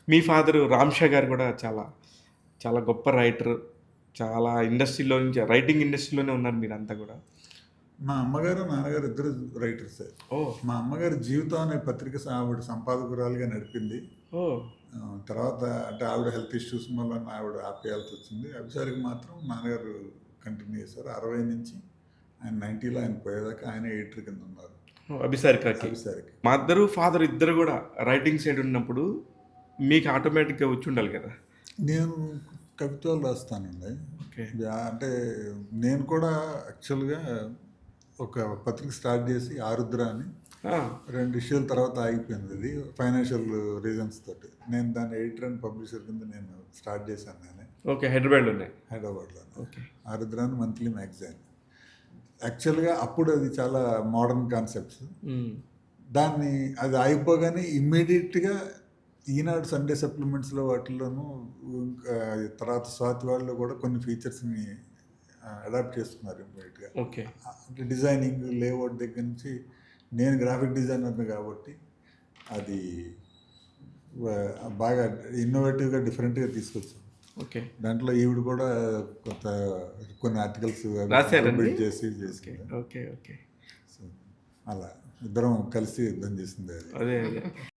మీ father రామ్‌షా గారు కూడా చాలా, చాలా గొప్ప రైటర్. చాలా ఇండస్ట్రీలో నుంచి రైటింగ్ ఇండస్ట్రీలోనే ఉన్నారు మీరంతా గూడా. మా అమ్మగారు, నాన్నగారు ఇద్దరు రైటర్సే. ఓహ్! మా అమ్మగారు 'జీవితం' అనే పత్రిక ఆవిడ సంపాదకురాలుగా నడిపింది. ఓహ్! తర్వాత అంటే ఆవిడ హెల్త్ ఇష్యూస్ వల్ల ఆవిడ ఆపేయాల్సి వచ్చింది. అభిసారికి మాత్రం నాన్నగారు కంటిన్యూ చేశారు. 60 నుంచి ఆయన 90లో ఆయన పోయేదాకా ఆయన ఎడిటర్ కింద ఉన్నారు. అభిసారికకి. అభిసారికి. మదరు, ఫాదర్ ఇద్దరు గూడా రైటింగ్ సైడ్ ఉన్నప్పుడు మీకు ఆటోమేటిక్‌గా వచ్చుండాలి గదా! నేను కవిత్వాలు రాస్తానండి. ఓకే. అంటే నేను కూడా యాక్చువల్‌గా ఒక పత్రిక స్టార్ట్ చేసి 'ఆరుద్ర' అని ఆ! 2 ఇష్యూల తర్వాత ఆగిపోయింది. అది ఫైనాన్షియల్ రీజన్స్ తోటి. నేను దాని ఎడిటర్ అండ్ పబ్లిషర్ కింద నేను స్టార్ట్ చేశాను నేనే ఓకే. హైదరాబాద్‌లోనే. హైదరాబాద్లో. ఓకే. 'ఆరుద్ర' అని మంత్లీ మ్యాగజైన్. యాక్చువల్‌గా అప్పుడు అది చాలా మోడర్న్ కాన్సెప్ట్స్. హ్మ్. దాన్ని అది అయిపోగానే ఇమ్మీడియట్‌గా ఈనాడు సండే సప్లిమెంట్స్‌లో వాటిల్లోనూ ఇంకా తర్వాత స్వాతి వాళ్ళలో కూడా కొన్ని ఫీచర్స్‌ని అడాప్ట్ చేసుకున్నారు ఇమ్మీడియట్‌గా. ఓకే. అంటే డిజైనింగ్, లేఅవుట్ దగ్గర నుంచి నేను గ్రాఫిక్ డిజైనర్ని కాబట్టి అది బాగా ఇన్నోవేటివ్‌గా, డిఫరెంట్‌గా తీసుకొచ్చాం. ఓకే. దాంట్లో ఈవిడ కూడా కొంత కొన్ని ఆర్టికల్స్ రాసారండి? చేసింది. ఓకే. ఓకే. సో అలా ఇద్దరం కలిసి యుద్ధం చేసింది అది. అదే.